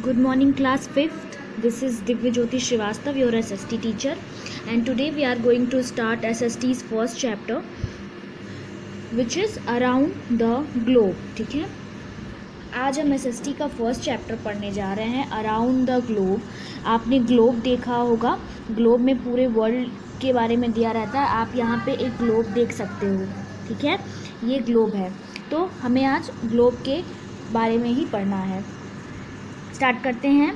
Good morning, class 5th. This is Divya Jyoti Srivastav, your SST teacher, and today we are going to start SST's first chapter, which is Around the Globe. ठीक है, आज हम SST का first chapter पढ़ने जा रहे हैं, around the globe. आपने ग्लोब देखा होगा, ग्लोब में पूरे वर्ल्ड के बारे में दिया रहता है. आप यहाँ पे एक ग्लोब देख सकते हो. ठीक है, ये ग्लोब है. तो हमें आज ग्लोब के बारे में ही पढ़ना है. स्टार्ट करते हैं.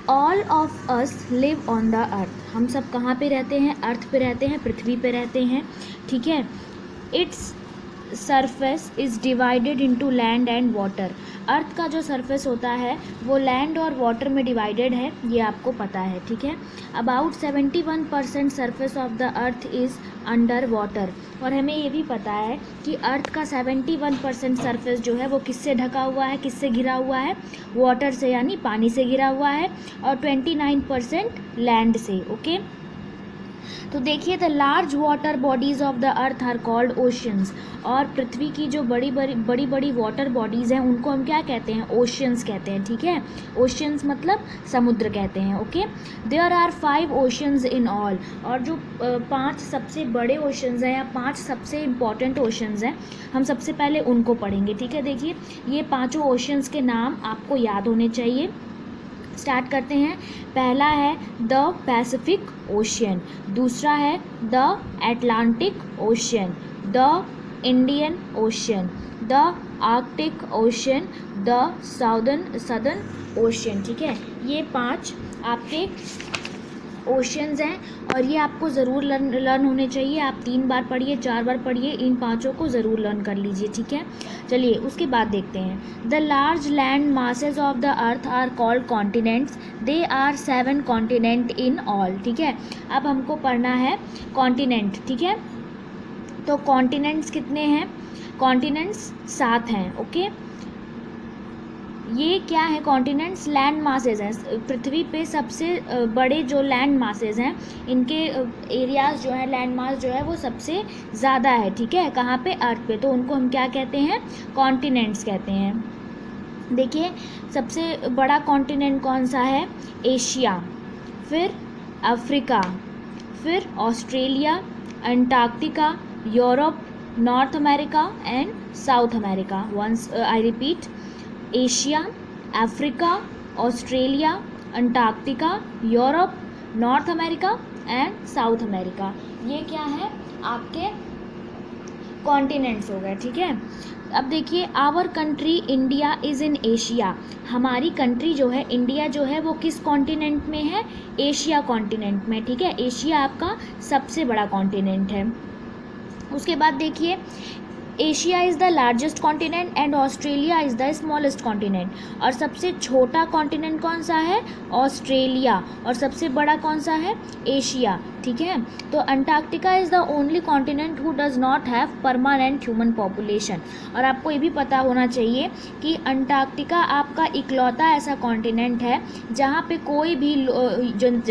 All of us live on the earth. हम सब कहाँ पे रहते हैं? अर्थ पे रहते हैं, पृथ्वी पे रहते हैं. ठीक है. Its surface is divided into land and water. Earth का जो सरफेस होता है वो लैंड और वाटर में डिवाइडेड है, ये आपको पता है. ठीक है. About 71% surface of the earth is under water. और हमें ये भी पता है कि अर्थ का 71% सरफेस जो है वो किससे ढका हुआ है, किससे घिरा हुआ है? वाटर से, यानी पानी से घिरा हुआ है. और 29% लैंड से. ओके. तो देखिए, the large water bodies of the earth are called oceans. और पृथ्वी की जो बड़ी बड़ी वाटर बॉडीज़ हैं उनको हम क्या कहते हैं? ओशंस कहते हैं. ठीक है. ओशंस मतलब समुद्र कहते हैं. Okay. There are 5 oceans in all. और जो 5 सबसे बड़े ओशंस हैं या 5 सबसे इम्पॉर्टेंट ओशंस हैं, हम सबसे पहले उनको पढ़ेंगे. ठीक है. देखिए, ये 5 ओशंस के नाम आपको याद होने चाहिए. स्टार्ट करते हैं. पहला है द पैसिफिक ओशियन, दूसरा है the Atlantic ocean, the Indian ocean, the Arctic ocean, the southern ocean. ठीक है. ये 5 आपके ओशियंस हैं और ये आपको ज़रूर लर्न होने चाहिए. आप 3 बार पढ़िए, 4 बार पढ़िए, इन 5 को ज़रूर लर्न कर लीजिए. ठीक है. चलिए उसके बाद देखते हैं. The large land masses of the earth are called continents. They are 7 continent in all. ठीक है. अब हमको पढ़ना है कॉन्टिनेंट. ठीक है. तो कॉन्टिनेंट्स कितने हैं? कॉन्टिनेंट्स 7 हैं. ओके. ये क्या है? कॉन्टिनेंट्स लैंड मासेज हैं. पृथ्वी पे सबसे बड़े जो लैंड मासेज हैं, इनके एरियाज़ जो है, लैंड मास जो है वो सबसे ज़्यादा है. ठीक है. कहाँ पे? अर्थ पे. तो उनको हम क्या कहते हैं? कॉन्टिनेंट्स कहते हैं. देखिए, सबसे बड़ा कॉन्टिनेंट कौन सा है? एशिया, फिर अफ्रीका, फिर Australia, Antarctica, Europe, North America and South America. Once I repeat, Asia, Africa, Australia, Antarctica, Europe, North America and South America. ये क्या है? आपके कॉन्टिनेंट्स हो गए. ठीक है. अब देखिए, our country India is in Asia. हमारी कंट्री जो है, इंडिया जो है, वो किस कॉन्टिनेंट में है? एशिया कॉन्टिनेंट में. ठीक है. एशिया आपका सबसे बड़ा कॉन्टिनेंट है. उसके बाद देखिए, Asia is the largest continent and Australia is the smallest continent. और सबसे छोटा कॉन्टिनेंट कौन सा है? ऑस्ट्रेलिया. और सबसे बड़ा कौन सा है? एशिया. ठीक है. तो Antarctica is the only continent who does not have permanent human population. और आपको ये भी पता होना चाहिए कि अंटार्कटिका आपका इकलौता ऐसा कॉन्टिनेंट है जहाँ पे कोई भी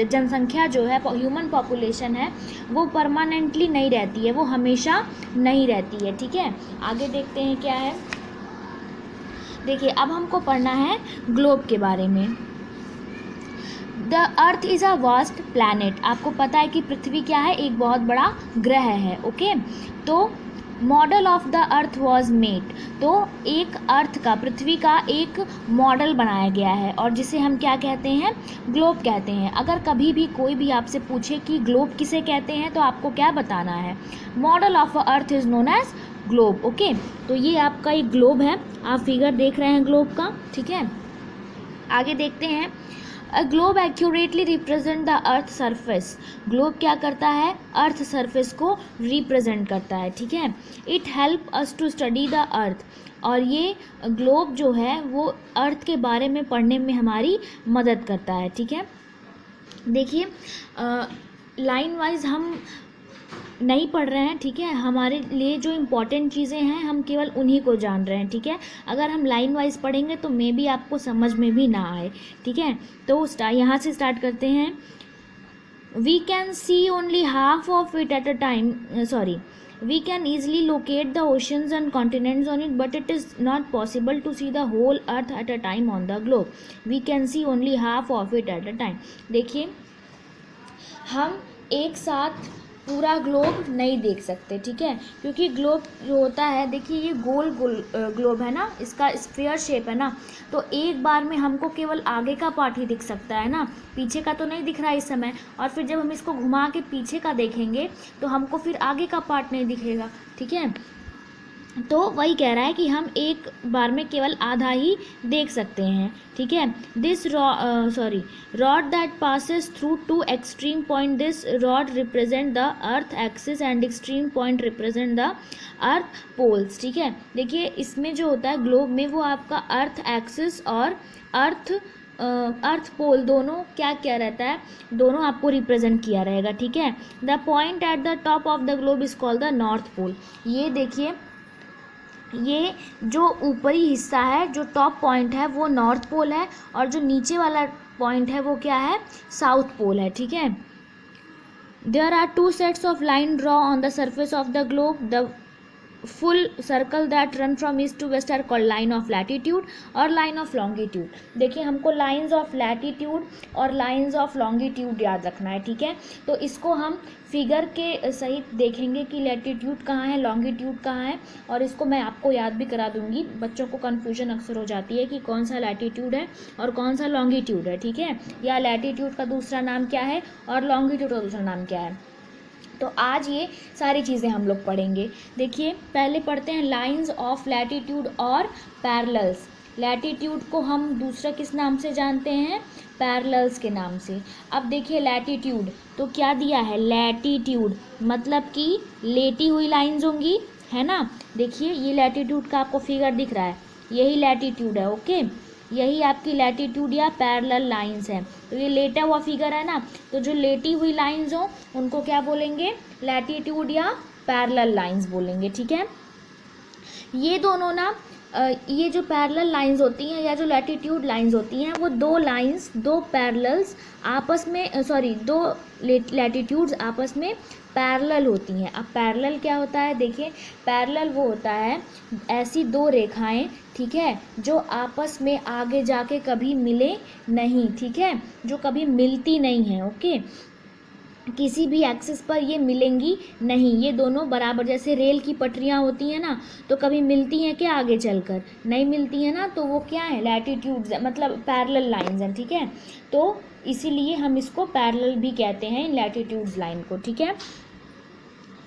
जनसंख्या जो है, ह्यूमन पॉपुलेशन है, वो परमानेंटली नहीं रहती है, वो हमेशा नहीं रहती है. ठीक है. आगे देखते हैं क्या है. देखिए, अब हमको पढ़ना है ग्लोब के बारे में. The earth is a vast planet. आपको पता है कि पृथ्वी क्या है? एक बहुत बड़ा ग्रह है. ओके. तो model of the earth was made. तो एक अर्थ का, पृथ्वी का एक मॉडल बनाया गया है और जिसे हम क्या कहते हैं? ग्लोब कहते हैं. अगर कभी भी कोई भी आपसे पूछे कि ग्लोब किसे कहते हैं, तो आपको क्या बताना है? Model of earth is known as globe. Okay. तो ये आपका एक ग्लोब है. आप फिगर देख रहे हैं ग्लोब का. ठीक है. आगे देखते हैं. A globe accurately represent the earth surface. Globe क्या करता है? अर्थ सरफेस को रिप्रेजेंट करता है. ठीक है. It help us to study the earth. और ये ग्लोब जो है वो अर्थ के बारे में पढ़ने में हमारी मदद करता है. ठीक है. देखिए, लाइन वाइज हम नहीं पढ़ रहे हैं. ठीक है. हमारे लिए जो इम्पोर्टेंट चीज़ें हैं, हम केवल उन्हीं को जान रहे हैं. ठीक है. अगर हम लाइन वाइज पढ़ेंगे तो मे बी आपको समझ में भी ना आए. ठीक है. तो यहाँ से स्टार्ट करते हैं. We can see only half of it at a time. We can easily locate the oceans and continents on it, but it is not possible to see the whole earth at a time on the globe. We can see only half of it at a time. देखिए, हम एक साथ पूरा globe नहीं देख सकते, ठीक है, क्योंकि ग्लोब जो होता है, देखिए ये गोल गोल ग्लोब है ना, इसका स्फीयर शेप है ना, तो एक बार में हमको केवल आगे का पार्ट ही दिख सकता है ना, पीछे का तो नहीं दिख रहा है इस समय। और फिर जब हम इसको घुमा के पीछे का देखेंगे तो हमको फिर आगे का पार्ट नहीं दिखेगा, ठीक है। तो वही कह रहा है कि हम एक बार में केवल आधा ही देख सकते हैं, ठीक है। This rod that passes through two extreme point, this rod represent the earth axis and extreme point represent the earth poles, ठीक है। देखिए इसमें जो होता है ग्लोब में, वो आपका अर्थ एक्सिस और अर्थ पोल दोनों क्या क्या रहता है, दोनों आपको रिप्रेजेंट किया रहेगा, ठीक है। The point at the top of the globe is called the north pole. ये देखिए, ये जो ऊपरी हिस्सा है, जो टॉप पॉइंट है, वो नॉर्थ पोल है, और जो नीचे वाला पॉइंट है वो क्या है, साउथ पोल है, ठीक है। There are two sets of line draw on the surface of the globe. The full circle that run from east to west are called line of latitude और लाइन ऑफ लॉन्गिट्यूड। देखिए हमको lines of latitude और lines of longitude याद रखना है, ठीक है। तो इसको हम फिगर के सहित देखेंगे कि लैटिट्यूड कहाँ है, लॉन्गिट्यूड कहाँ है, और इसको मैं आपको याद भी करा दूंगी। बच्चों को कन्फ्यूजन अक्सर हो जाती है कि कौन सा लैटिट्यूड है और कौन सा लॉन्गिट्यूड है, ठीक है, या लैटिट्यूड का दूसरा नाम क्या है और लॉन्गिट्यूड का दूसरा नाम क्या है। तो आज ये सारी चीज़ें हम लोग पढ़ेंगे। देखिए पहले पढ़ते हैं लाइंस ऑफ लैटिट्यूड और पैरेलल्स। लैटिट्यूड को हम दूसरा किस नाम से जानते हैं, पैरेलल्स के नाम से। अब देखिए लैटिट्यूड तो क्या दिया है, लैटिट्यूड मतलब कि लेटी हुई लाइंस होंगी, है ना। देखिए ये लैटिट्यूड का आपको फिगर दिख रहा है, यही लैटिट्यूड है, ओके, यही आपकी लैटिट्यूड या पैरेलल लाइंस है। तो ये लेटा हुआ फिगर है ना, तो जो लेटी हुई लाइंस हो उनको क्या बोलेंगे, लैटिट्यूड या पैरेलल लाइंस बोलेंगे, ठीक है। ये दोनों ना ये जो पैरेलल लाइंस होती हैं या जो लैटिट्यूड लाइंस होती हैं, वो दो लाइंस, दो पैरेलल्स आपस में दो लैटिट्यूड्स आपस में पैरेलल होती हैं। अब पैरेलल क्या होता है, देखिए पैरेलल वो होता है ऐसी दो रेखाएं, ठीक है, जो आपस में आगे जाके कभी मिले नहीं, ठीक है, जो कभी मिलती नहीं है, ओके, किसी भी एक्सिस पर ये मिलेंगी नहीं। ये दोनों बराबर, जैसे रेल की पटरियाँ होती हैं ना, तो कभी मिलती हैं क्या, आगे चलकर नहीं मिलती हैं ना, तो वो क्या है, लैटिट्यूड्स है, मतलब पैरेलल लाइंस हैं, ठीक है। तो इसीलिए हम इसको पैरेलल भी कहते हैं, लैटिट्यूड्स लाइन को, ठीक है।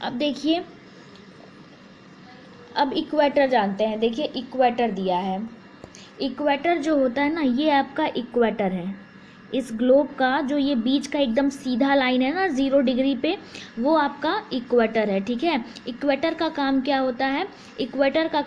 अब देखिए, अब इक्वेटर जानते हैं। देखिए इक्वेटर दिया है, इक्वेटर जो होता है ना, ये आपका इक्वेटर है। इस ग्लोब का जो ये बीच का एकदम सीधा लाइन है ना 0 डिग्री पे, वो आपका इक्वेटर है, ठीक है। इक्वेटर का काम क्या होता है, इक्वेटर का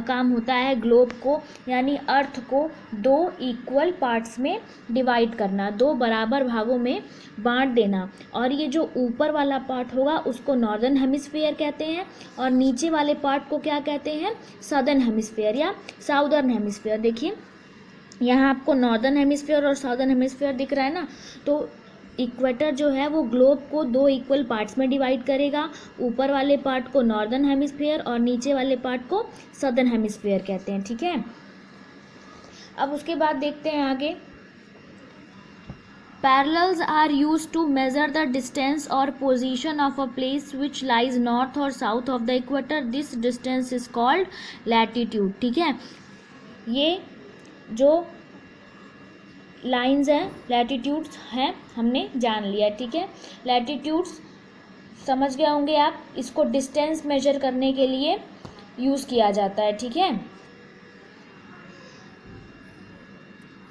काम होता है ग्लोब को यानी अर्थ को दो इक्वल पार्ट्स में डिवाइड करना, दो बराबर भागों में बांट देना। और ये जो ऊपर वाला पार्ट होगा उसको नॉर्दर्न हेमिस्फीयर कहते हैं, और नीचे वाले पार्ट को क्या कहते हैं, सदर्न हेमिस्फीयर या साउदर्न हेमिस्फीयर। देखिए यहाँ आपको नॉर्दर्न हेमिस्फीयर और साउदर्न हेमिस्फीयर दिख रहा है ना, तो इक्वेटर जो है वो ग्लोब को दो इक्वल पार्ट्स में डिवाइड करेगा। ऊपर वाले पार्ट को नॉर्दर्न हेमिस्फीयर और नीचे वाले पार्ट को सदर्न हेमिस्फीयर कहते हैं, ठीक है। अब उसके बाद देखते हैं आगे, parallels are used to measure the distance और position of a place which lies north और south of the equator. This distance is called latitude, ठीक है। ये जो लाइंस हैं लैटिट्यूड्स हैं, हमने जान लिया, ठीक है। लैटिट्यूड्स समझ गए होंगे आप, इसको डिस्टेंस मेजर करने के लिए यूज़ किया जाता है, ठीक है।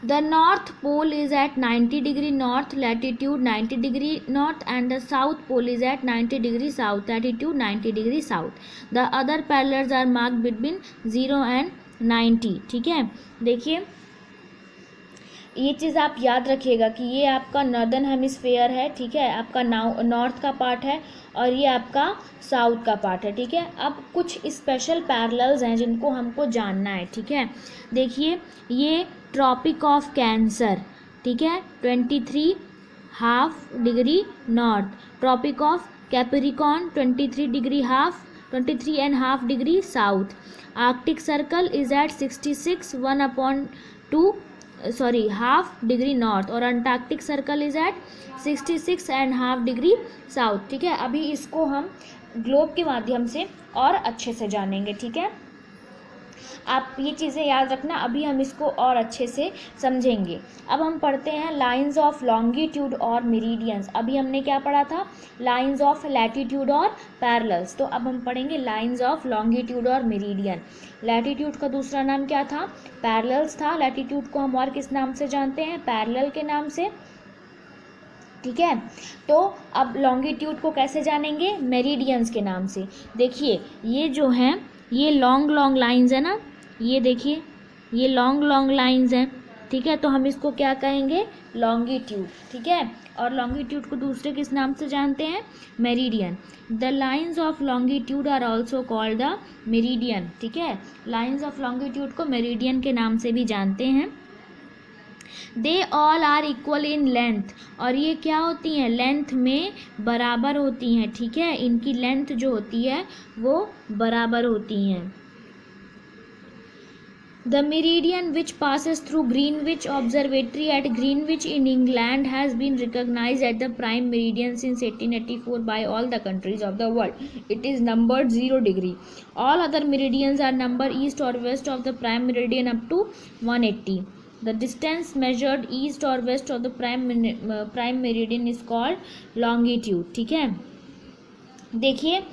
The north pole is at 90 degree north latitude 90 degree north and the south pole is at 90 degree south latitude 90 degree south. The other parallels are marked between 0 and 90, ठीक है। देखिए ये चीज़ आप याद रखिएगा कि ये आपका नॉर्दर्न हेमिस्फीयर है, ठीक है, आपका नॉर्थ का पार्ट है, और ये आपका साउथ का पार्ट है, ठीक है। अब कुछ स्पेशल पैरेलल्स हैं जिनको हमको जानना है, ठीक है। देखिए ये ट्रॉपिक ऑफ कैंसर, ठीक है, 23 half degree north, Tropic of Capricorn 23.5 south, Arctic Circle is at 66 1/2 degree north, और Antarctic Circle is at 66.5 degree south. ठीक है, अभी इसको हम ग्लोब के माध्यम से और अच्छे से जानेंगे। ठीक है, आप ये चीज़ें याद रखना, अभी हम इसको और अच्छे से समझेंगे। अब हम पढ़ते हैं लाइंस ऑफ लॉन्गिट्यूड और मेरिडियंस। अभी हमने क्या पढ़ा था, लाइंस ऑफ लैटिट्यूड और पैरेलल्स, तो अब हम पढ़ेंगे लाइंस ऑफ लॉन्गिट्यूड और मेरिडियन। लैटिट्यूड का दूसरा नाम क्या था, पैरेलल्स था। लैटिट्यूड को हम और किस नाम से जानते हैं, पैरेलल के नाम से। ठीक है, तो अब लॉन्गिट्यूड को कैसे जानेंगे, मेरिडियंस के नाम से। देखिए ये जो हैं, ये लॉन्ग लॉन्ग लाइंस है ना, ये देखिए ये लॉन्ग लॉन्ग लाइंस हैं। ठीक है, तो हम इसको क्या कहेंगे, लॉन्गिट्यूड। ठीक है, और लॉन्गिट्यूड को दूसरे किस नाम से जानते हैं, meridian. The lines of longitude are also called the meridian. ठीक है, लाइंस ऑफ लॉन्गिट्यूड को मेरिडियन के नाम से भी जानते हैं। They all are equal in length, और ये क्या होती हैं, लेंथ में बराबर होती हैं। ठीक है, इनकी लेंथ जो होती है वो बराबर होती हैं। The meridian which passes through Greenwich Observatory at Greenwich in England has been recognized as the prime meridian since 1884 by all the countries of the world. It is numbered 0 degree. All other meridians are numbered east or west of the prime meridian up to 180. The distance measured east or west of the prime meridian is called longitude. ठीक है, देखिए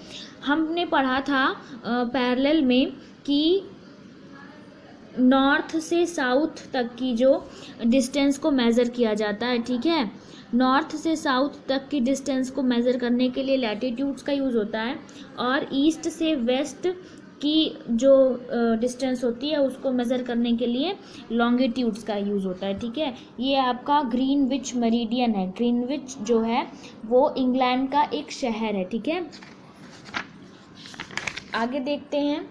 हमने पढ़ा था parallel में कि north से south तक की जो डिस्टेंस को मेज़र किया जाता है। ठीक है, नॉर्थ से साउथ तक की डिस्टेंस को मेज़र करने के लिए लैटिट्यूड्स का यूज़ होता है, और ईस्ट से वेस्ट की जो डिस्टेंस होती है उसको मेज़र करने के लिए लॉन्गिट्यूड्स का यूज़ होता है। ठीक है, ये आपका ग्रीनविच मेरिडियन है। ग्रीनविच जो है वो इंग्लैंड का एक शहर है। ठीक है, आगे देखते हैं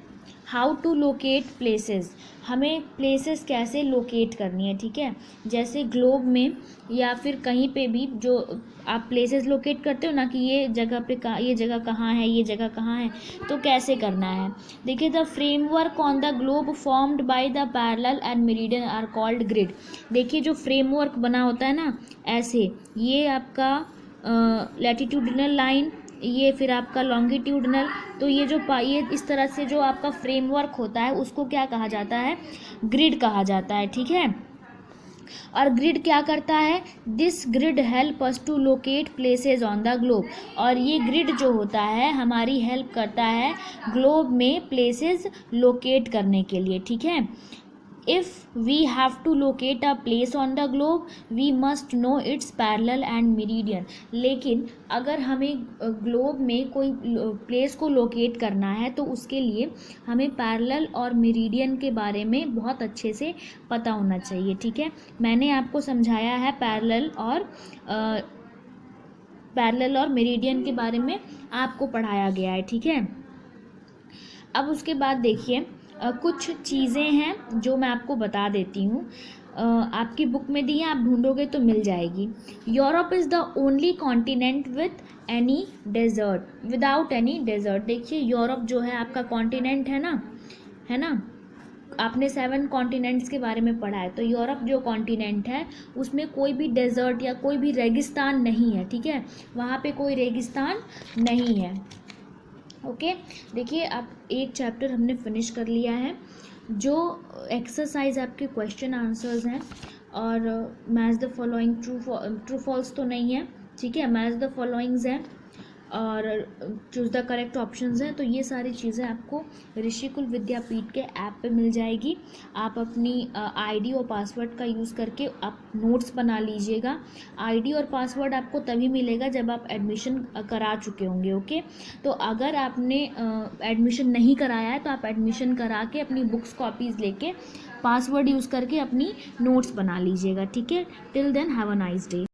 हाउ टू लोकेट प्लेसेस। हमें प्लेसेस कैसे लोकेट करनी है। ठीक है, जैसे ग्लोब में या फिर कहीं पे भी जो आप प्लेसेस लोकेट करते हो ना, कि ये जगह पे ये जगह कहाँ है, ये जगह कहाँ है, तो कैसे करना है। देखिए, the framework on the globe formed by the parallel and meridian are called grid. देखिए जो फ्रेमवर्क बना होता है ना, ऐसे ये आपका लैटिट्यूडिनल लाइन, ये फिर आपका लॉन्गिट्यूडनल, तो ये जो ये इस तरह से जो आपका फ्रेमवर्क होता है उसको क्या कहा जाता है, ग्रिड कहा जाता है। ठीक है, और ग्रिड क्या करता है, this grid help us to locate places on the globe. और ये ग्रिड जो होता है हमारी हेल्प करता है ग्लोब में प्लेसेस लोकेट करने के लिए। ठीक है, If we have to locate a place on the globe, we must know its parallel and meridian. लेकिन अगर हमें ग्लोब में कोई प्लेस को लोकेट करना है तो उसके लिए हमें पैरेलल और मेरिडियन के बारे में बहुत अच्छे से पता होना चाहिए। ठीक है, मैंने आपको समझाया है पैरेलल और मेरिडियन के बारे में आपको पढ़ाया गया है। ठीक है, अब उसके बाद देखिए कुछ चीज़ें हैं जो मैं आपको बता देती हूँ, आपकी बुक में दी है, आप ढूंढोगे तो मिल जाएगी। Europe is the only continent with any desert, without any desert. देखिए यूरोप जो है आपका कॉन्टिनेंट है ना, आपने 7 कॉन्टिनेंट्स के बारे में पढ़ा है, तो यूरोप जो कॉन्टिनेंट है उसमें कोई भी डेजर्ट या कोई भी रेगिस्तान नहीं है। ठीक है, वहाँ पे कोई रेगिस्तान नहीं है। ओके, देखिए अब एक चैप्टर हमने फिनिश कर लिया है। जो एक्सरसाइज आपके क्वेश्चन आंसर्स हैं, और match the following, true false तो नहीं है। ठीक है, मैच द फॉलोइंग्स है और चूज़ द करेक्ट ऑप्शंस हैं। तो ये सारी चीज़ें आपको ऋषिकुल विद्यापीठ के ऐप पे मिल जाएगी। आप अपनी आईडी और पासवर्ड का यूज़ करके आप नोट्स बना लीजिएगा। आईडी और पासवर्ड आपको तभी मिलेगा जब आप एडमिशन करा चुके होंगे। ओके, तो अगर आपने एडमिशन नहीं कराया है तो आप एडमिशन करा के अपनी बुक्स कॉपीज़ लेके पासवर्ड यूज़ करके अपनी नोट्स बना लीजिएगा। ठीक है, till then have a nice day.